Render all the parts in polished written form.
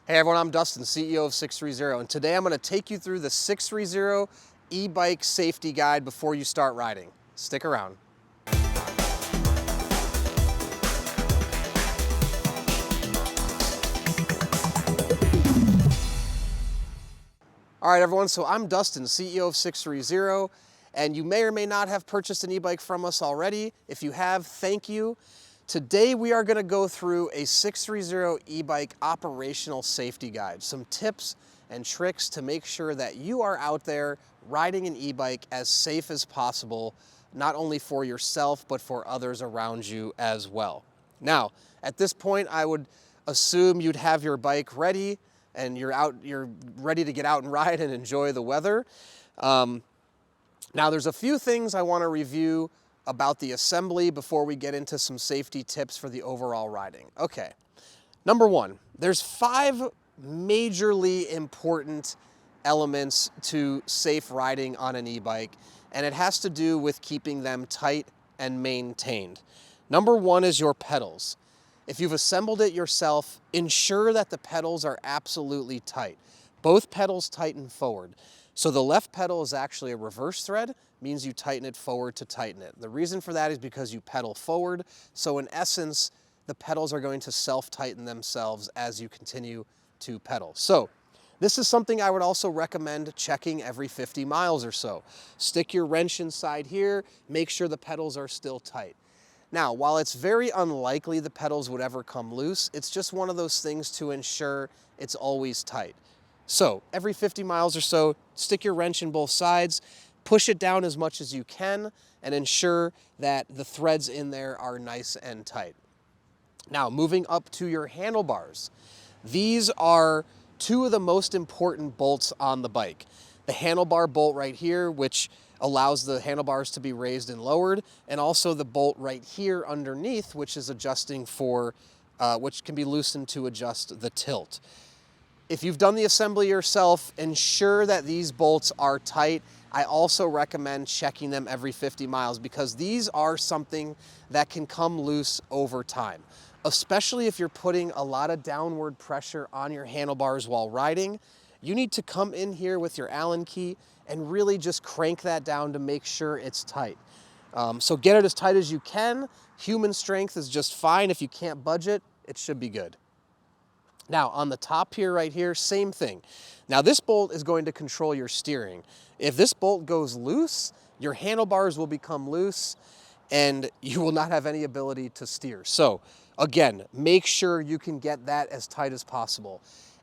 Hey everyone, I'm Dustin, CEO of 630, and today I'm going to take you through the 630 e-bike safety guide before you start riding. Stick around. All right everyone, so I'm Dustin, CEO of 630, and you may or may not have purchased an e-bike from us already. If you have, thank you. Today we are going to go through a 630 e-bike operational safety guide, some tips and tricks to make sure that you are out there riding an e-bike as safe as possible, not only for yourself but for others around you as well. Now, at this point I would assume you'd have your bike ready and you're ready to get out and ride and enjoy the weather. Now there's a few things I want to review about the assembly before we get into some safety tips for the overall riding. Okay, number one, there's 5 majorly important elements to safe riding on an e-bike, and it has to do with keeping them tight and maintained. Number 1 is your pedals. If you've assembled it yourself, ensure that the pedals are absolutely tight. Both pedals tighten forward. So the left pedal is actually a reverse thread, means you tighten it forward to tighten it. The reason for that is because you pedal forward, so in essence, the pedals are going to self-tighten themselves as you continue to pedal. So this is something I would also recommend checking every 50 miles or so. Stick your wrench inside here, make sure the pedals are still tight. Now, while it's very unlikely the pedals would ever come loose, it's just one of those things to ensure it's always tight. So every 50 miles or so, stick your wrench in both sides, push it down as much as you can, and ensure that the threads in there are nice and tight. Now, moving up to your handlebars. These are 2 of the most important bolts on the bike. The handlebar bolt right here, which allows the handlebars to be raised and lowered, and also the bolt right here underneath, which is adjusting for, which can be loosened to adjust the tilt. If you've done the assembly yourself, ensure that these bolts are tight. I also recommend checking them every 50 miles because these are something that can come loose over time, especially if you're putting a lot of downward pressure on your handlebars while riding. You need to come in here with your Allen key and really just crank that down to make sure it's tight. So get it as tight as you can. Human strength is just fine. If you can't budge it, it should be good. Now on the top here, right here, same thing. Now this bolt is going to control your steering. If this bolt goes loose, your handlebars will become loose and you will not have any ability to steer. So again, make sure you can get that as tight as possible.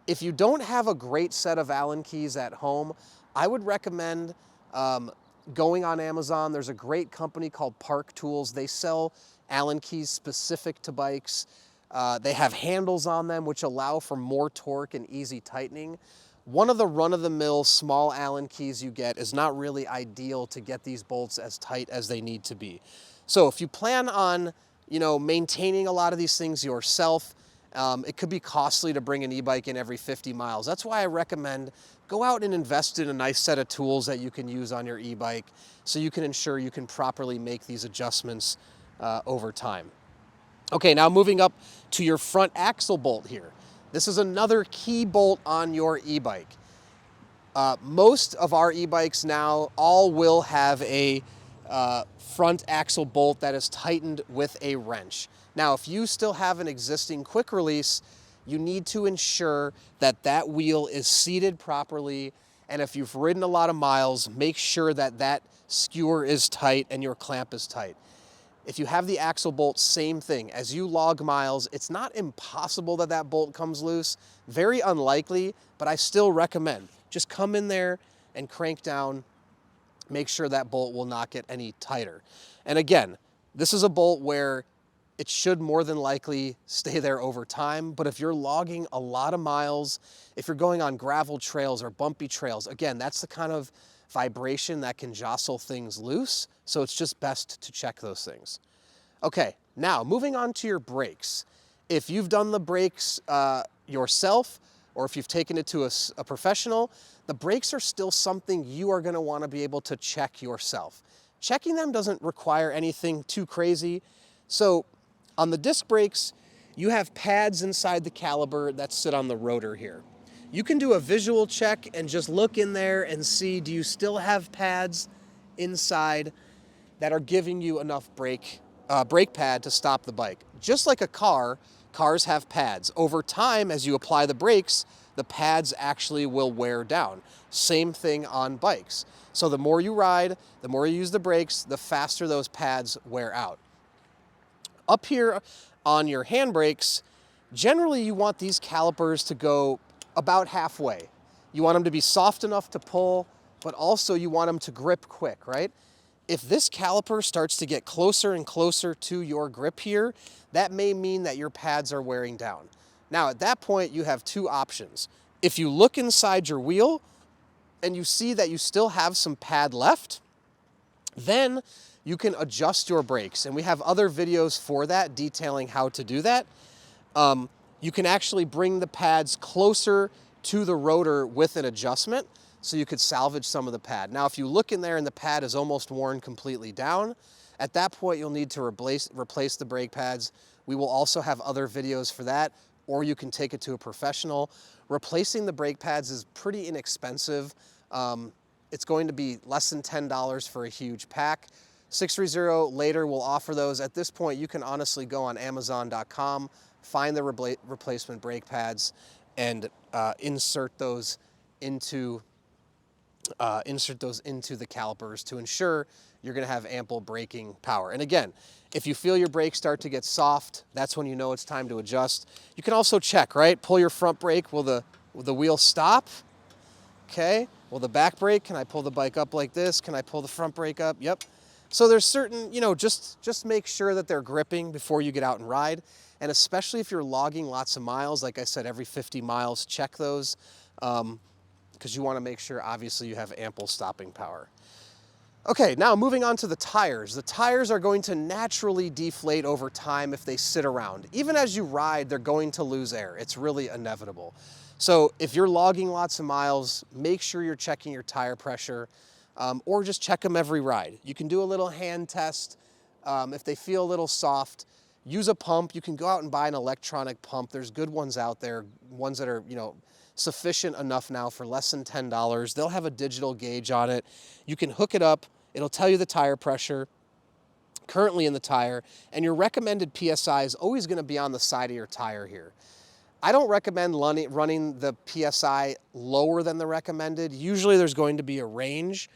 If you don't have a great set of Allen keys at home, I would recommend going on Amazon. There's a great company called Park Tools. They sell Allen keys specific to bikes. They have handles on them which allow for more torque and easy tightening. One of the run-of-the-mill small Allen keys you get is not really ideal to get these bolts as tight as they need to be. So if you plan on, maintaining a lot of these things yourself, it could be costly to bring an e-bike in every 50 miles. That's why I recommend go out and invest in a nice set of tools that you can use on your e-bike so you can ensure you can properly make these adjustments over time. Okay, now moving up to your front axle bolt here. This is another key bolt on your e-bike. Most of our e-bikes now all will have a front axle bolt that is tightened with a wrench. Now, if you still have an existing quick release, you need to ensure that that wheel is seated properly, and if you've ridden a lot of miles, make sure that that skewer is tight and your clamp is tight. If you have the axle bolt, same thing. As you log miles, it's not impossible that that bolt comes loose. Very unlikely, but I still recommend just come in there and crank down. Make sure that bolt will not get any tighter. And again, this is a bolt where it should more than likely stay there over time, but if you're logging a lot of miles, if you're going on gravel trails or bumpy trails, again, that's the kind of vibration that can jostle things loose, so it's just best to check those things. Okay, now moving on to your brakes. If you've done the brakes yourself, or if you've taken it to a professional, the brakes are still something you are going to want to be able to check yourself. Checking them doesn't require anything too crazy. So on the disc brakes, you have pads inside the caliper that sit on the rotor here. You can do a visual check and just look in there and see, do you still have pads inside that are giving you enough brake pad to stop the bike. Just like a car, cars have pads. Over time, as you apply the brakes, the pads actually will wear down. Same thing on bikes. So the more you ride, the more you use the brakes, the faster those pads wear out. Up here on your handbrakes, generally you want these calipers to go about halfway. You want them to be soft enough to pull, but also you want them to grip quick, right? If this caliper starts to get closer and closer to your grip here, that may mean that your pads are wearing down. Now, at that point, you have two options. If you look inside your wheel and you see that you still have some pad left, then you can adjust your brakes. And we have other videos for that detailing how to do that. You can actually bring the pads closer to the rotor with an adjustment, so you could salvage some of the pad. Now, if you look in there and the pad is almost worn completely down, at that point you'll need to replace the brake pads. We will also have other videos for that, or you can take it to a professional. Replacing the brake pads is pretty inexpensive. It's going to be less than $10 for a huge pack. 630 later will offer those. At this point, you can honestly go on Amazon.com, find the replacement brake pads, and insert those into the calipers to ensure you're going to have ample braking power. And again, if you feel your brakes start to get soft, that's when you know it's time to adjust. You can also check, right? Pull your front brake. Will the wheel stop? Okay. Will the back brake? Can I pull the bike up like this? Can I pull the front brake up? Yep. So there's certain, just make sure that they're gripping before you get out and ride. And especially if you're logging lots of miles, like I said, every 50 miles, check those. Because you want to make sure, obviously, you have ample stopping power. Okay, now moving on to the tires. The tires are going to naturally deflate over time if they sit around. Even as you ride, they're going to lose air. It's really inevitable. So if you're logging lots of miles, make sure you're checking your tire pressure, or just check them every ride. You can do a little hand test. If they feel a little soft, use a pump. You can go out and buy an electronic pump. There's good ones out there, ones that are, sufficient enough now for less than $10. They'll have a digital gauge on it. You can hook it up. It'll tell you the tire pressure currently in the tire, and your recommended PSI is always going to be on the side of your tire here. I don't recommend running the PSI lower than the recommended. Usually there's going to be a range.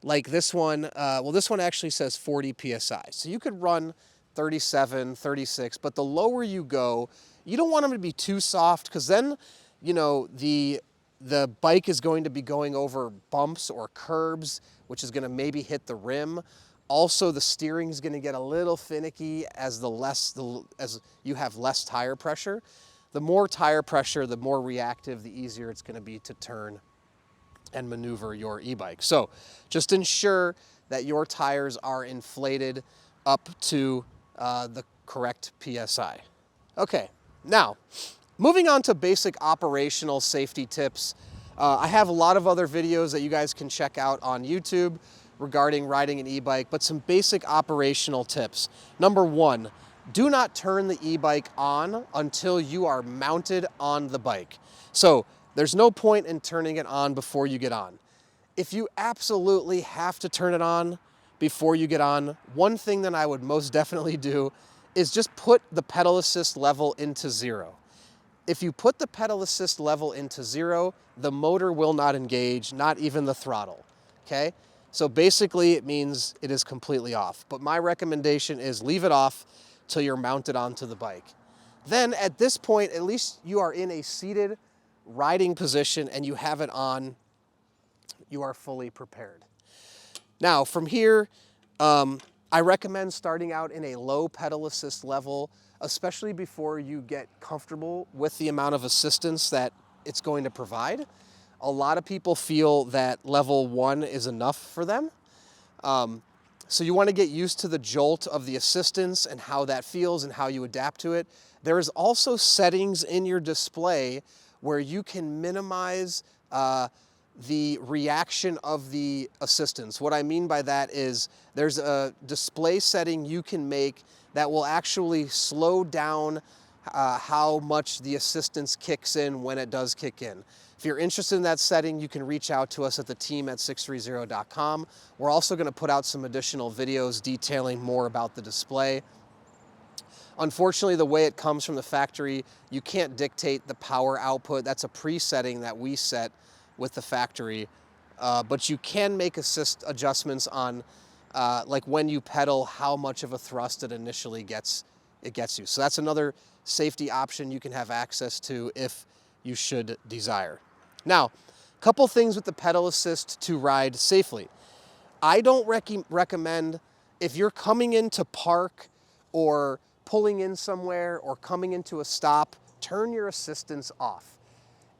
Like this one, this one actually says 40 PSI. So you could run 37, 36, but the lower you go, you don't want them to be too soft, because then the bike is going to be going over bumps or curbs, which is going to maybe hit the rim. Also, the steering is going to get a little finicky as you have less tire pressure. The more tire pressure, the more reactive, the easier it's going to be to turn and maneuver your e-bike. So just ensure that your tires are inflated up to the correct PSI. Okay, now, moving on to basic operational safety tips. I have a lot of other videos that you guys can check out on YouTube regarding riding an e-bike, but some basic operational tips. Number one, do not turn the e-bike on until you are mounted on the bike. So there's no point in turning it on before you get on. If you absolutely have to turn it on before you get on, one thing that I would most definitely do is just put the pedal assist level into 0. If you put the pedal assist level into 0, the motor will not engage, not even the throttle, okay? So basically it means it is completely off. But my recommendation is leave it off till you're mounted onto the bike. Then at this point, at least you are in a seated riding position and you have it on, you are fully prepared. Now from here, I recommend starting out in a low pedal assist level, especially before you get comfortable with the amount of assistance that it's going to provide. A lot of people feel that level 1 is enough for them. So you want to get used to the jolt of the assistance and how that feels and how you adapt to it. There is also settings in your display where you can minimize the reaction of the assistance. What I mean by that is there's a display setting you can make that will actually slow down how much the assistance kicks in when it does kick in. If you're interested in that setting, you can reach out to us at the team at sixthreezero.com. We're also going to put out some additional videos detailing more about the display. Unfortunately, the way it comes from the factory, you can't dictate the power output. That's a presetting that we set with the factory. But you can make assist adjustments on like when you pedal, how much of a thrust it initially gets you. So that's another safety option you can have access to if you should desire. Now, a couple things with the pedal assist to ride safely. I don't recommend, if you're coming in to park or pulling in somewhere or coming into a stop, turn your assistance off.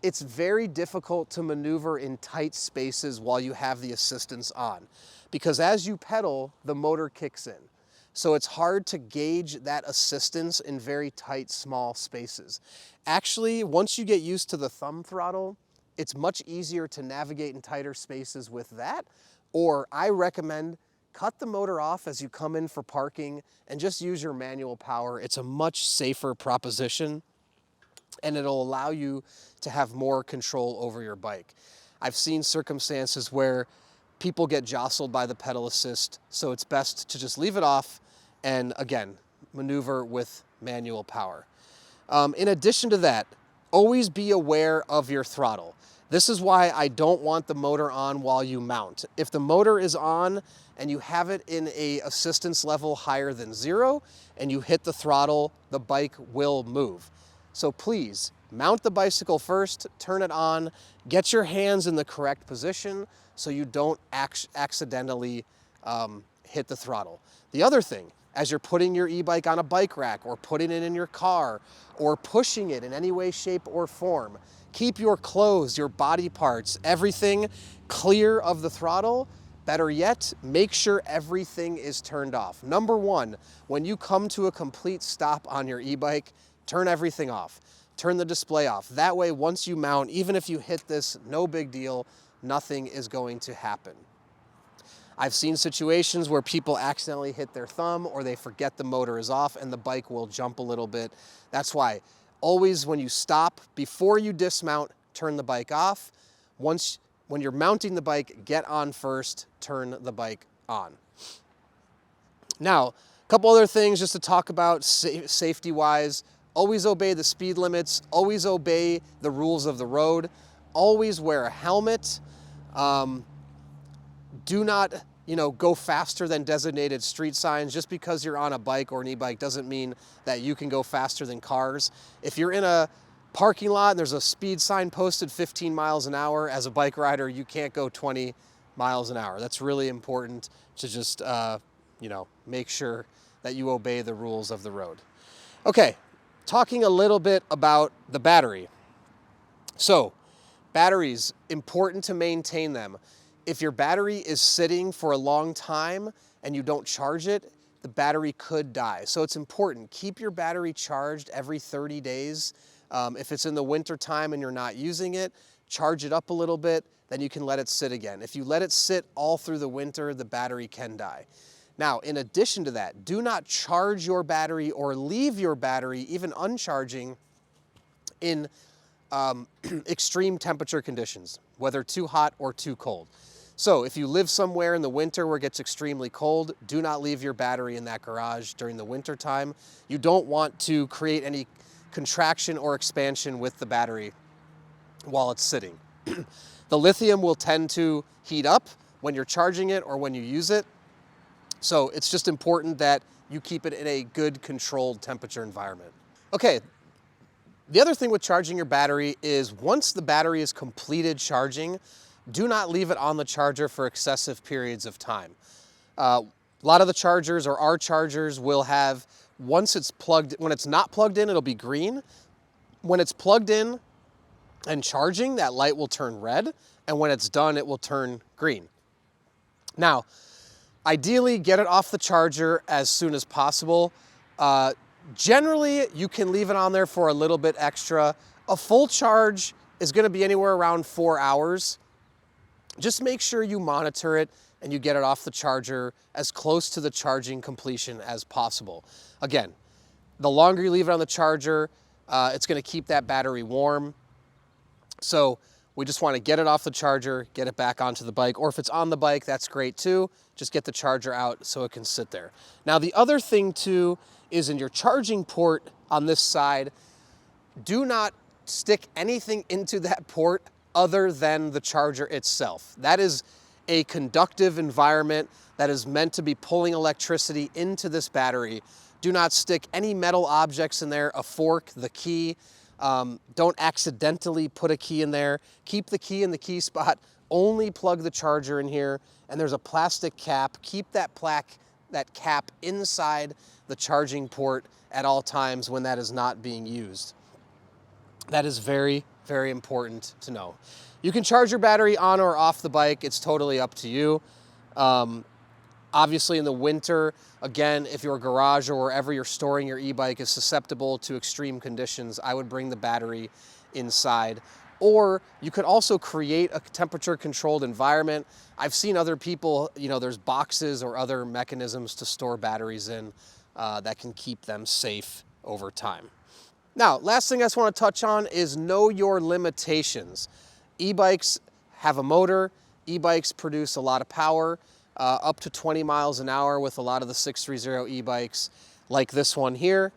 It's very difficult to maneuver in tight spaces while you have the assistance on, because as you pedal, the motor kicks in. So it's hard to gauge that assistance in very tight, small spaces. Actually, once you get used to the thumb throttle, it's much easier to navigate in tighter spaces with that. Or I recommend cut the motor off as you come in for parking and just use your manual power. It's a much safer proposition, and it'll allow you to have more control over your bike. I've seen circumstances where people get jostled by the pedal assist, so it's best to just leave it off and, again, maneuver with manual power. In addition to that, always be aware of your throttle. This is why I don't want the motor on while you mount. If the motor is on and you have it in an assistance level higher than 0 and you hit the throttle, the bike will move. So please, mount the bicycle first, turn it on, get your hands in the correct position so you don't accidentally hit the throttle. The other thing, as you're putting your e-bike on a bike rack or putting it in your car or pushing it in any way, shape, or form, keep your clothes, your body parts, everything clear of the throttle. Better yet, make sure everything is turned off. Number one, when you come to a complete stop on your e-bike, turn everything off. Turn the display off. That way, once you mount, even if you hit this, no big deal, nothing is going to happen. I've seen situations where people accidentally hit their thumb or they forget the motor is off and the bike will jump a little bit. That's why always when you stop, before you dismount, turn the bike off. When you're mounting the bike, get on first, turn the bike on. Now, a couple other things just to talk about safety-wise. Always obey the speed limits. Always obey the rules of the road. Always wear a helmet. Do not, go faster than designated street signs. Just because you're on a bike or an e-bike doesn't mean that you can go faster than cars. If you're in a parking lot and there's a speed sign posted 15 miles an hour, as a bike rider, you can't go 20 miles an hour. That's really important to just, make sure that you obey the rules of the road. Okay, talking a little bit about the battery. So, batteries, important to maintain them. If your battery is sitting for a long time and you don't charge it, the battery could die. So it's important. Keep your battery charged every 30 days. If it's in the winter time and you're not using it, charge it up a little bit, then you can let it sit again. If you let it sit all through the winter, the battery can die. Now, in addition to that, do not charge your battery or leave your battery, even uncharging, in extreme temperature conditions, whether too hot or too cold. So if you live somewhere in the winter where it gets extremely cold, do not leave your battery in that garage during the winter time. You don't want to create any contraction or expansion with the battery while it's sitting. The lithium will tend to heat up when you're charging it or when you use it. So it's just important that you keep it in a good controlled temperature environment. Okay, the other thing with charging your battery is once the battery is completed charging, do not leave it on the charger for excessive periods of time. A lot of the chargers or our chargers will have, when it's not plugged in, it'll be green. When it's plugged in and charging, that light will turn red, and when it's done, it will turn green. Now, ideally, get it off the charger as soon as possible. Generally, you can leave it on there for a little bit extra. A full charge is going to be anywhere around 4 hours. Just make sure you monitor it and you get it off the charger as close to the charging completion as possible. Again, The longer you leave it on the charger, it's going to keep that battery warm. So we just want to get it off the charger, get it back onto the bike, or if it's on the bike, that's great too. Just get the charger out so it can sit there. Now, the other thing too is in your charging port on this side, do not stick anything into that port other than the charger itself. That is a conductive environment that is meant to be pulling electricity into this battery. Do not stick any metal objects in there, a fork, the key. Don't accidentally put a key in there. Keep the key in the key spot. Only plug the charger in here, and there's a plastic cap. Keep that cap inside the charging port at all times when that is not being used. That is very, very important to know. You can charge your battery on or off the bike. It's totally up to you. Obviously in the winter, again, if your garage or wherever you're storing your e-bike is susceptible to extreme conditions, I would bring the battery inside. Or you could also create a temperature controlled environment. I've seen other people, there's boxes or other mechanisms to store batteries in that can keep them safe over time. Now, last thing I just want to touch on is know your limitations. E-bikes have a motor. E-bikes produce a lot of power, up to 20 miles an hour with a lot of the 630 e-bikes like this one here.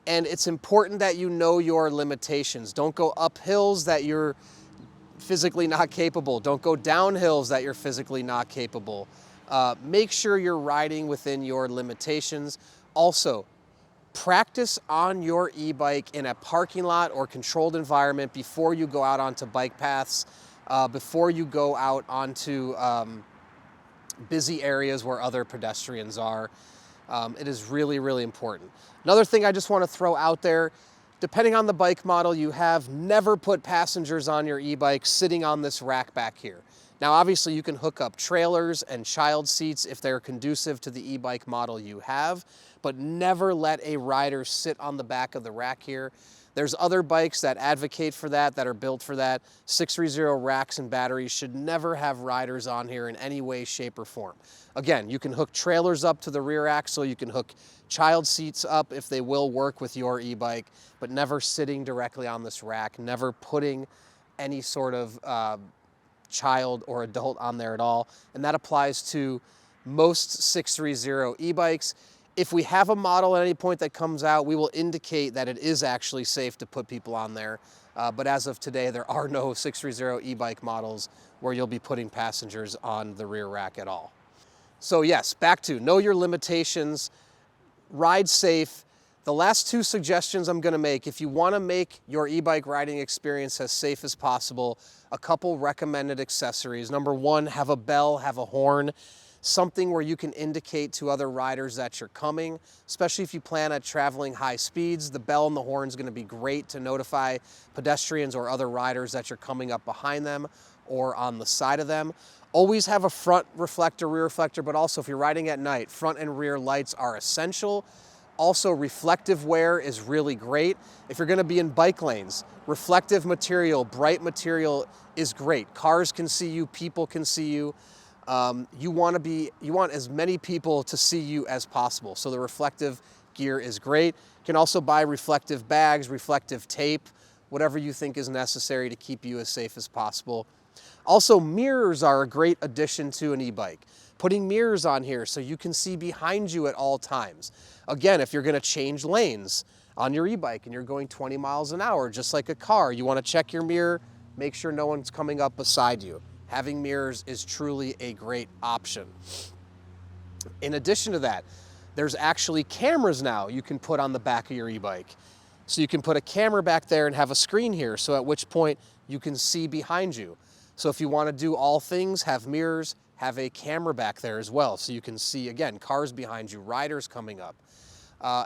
And it's important that you know your limitations. Don't go up hills that you're physically not capable. Don't go down hills that you're physically not capable. Make sure you're riding within your limitations. Also, practice on your e-bike in a parking lot or controlled environment before you go out onto bike paths, before you go out onto busy areas where other pedestrians are. It is really, really important. Another thing I just want to throw out there, depending on the bike model you have, never put passengers on your e-bike sitting on this rack back here. Now, obviously you can hook up trailers and child seats if they're conducive to the e-bike model you have, but never let a rider sit on the back of the rack here. There's other bikes that advocate for that are built for that. 630 racks and batteries should never have riders on here in any way, shape, or form. Again, you can hook trailers up to the rear axle, you can hook child seats up if they will work with your e-bike, but never sitting directly on this rack, never putting any sort of child or adult on there at all. And that applies to most 630 e-bikes. If we have a model at any point that comes out, we will indicate that it is actually safe to put people on there. But as of today, there are no 630 e-bike models where you'll be putting passengers on the rear rack at all. So yes, back to know your limitations, ride safe. The last two suggestions I'm gonna make, if you wanna make your e-bike riding experience as safe as possible, a couple recommended accessories. Number one, have a bell, have a horn. Something where you can indicate to other riders that you're coming, especially if you plan on traveling high speeds. The bell and the horn is going to be great to notify pedestrians or other riders that you're coming up behind them or on the side of them. Always have a front reflector, rear reflector, but also if you're riding at night, front and rear lights are essential. Also, reflective wear is really great. If you're going to be in bike lanes, reflective material, bright material is great. Cars can see you, people can see you. You want as many people to see you as possible. So the reflective gear is great. You can also buy reflective bags, reflective tape, whatever you think is necessary to keep you as safe as possible. Also, mirrors are a great addition to an e-bike. Putting mirrors on here so you can see behind you at all times. Again, if you're going to change lanes on your e-bike and you're going 20 miles an hour, just like a car, you want to check your mirror, make sure no one's coming up beside you. Having mirrors is truly a great option. In addition to that, there's actually cameras now you can put on the back of your e-bike. So you can put a camera back there and have a screen here, so at which point you can see behind you. So if you want to do all things, have mirrors, have a camera back there as well, so you can see, again, cars behind you, riders coming up.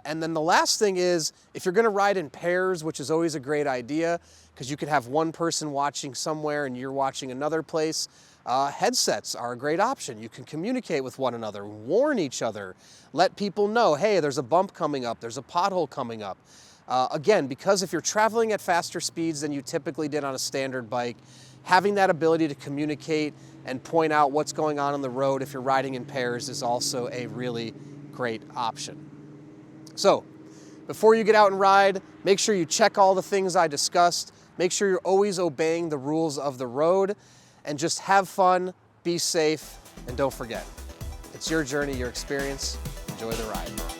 And then the last thing is, if you're going to ride in pairs, which is always a great idea, because you could have one person watching somewhere and you're watching another place, headsets are a great option. You can communicate with one another, warn each other, let people know, hey, there's a bump coming up, there's a pothole coming up. Again, because if you're traveling at faster speeds than you typically did on a standard bike, having that ability to communicate and point out what's going on the road if you're riding in pairs is also a really great option. So, Before you get out and ride, make sure you check all the things I discussed. Make sure you're always obeying the rules of the road, and just have fun, be safe, and don't forget, it's your journey, your experience. Enjoy the ride.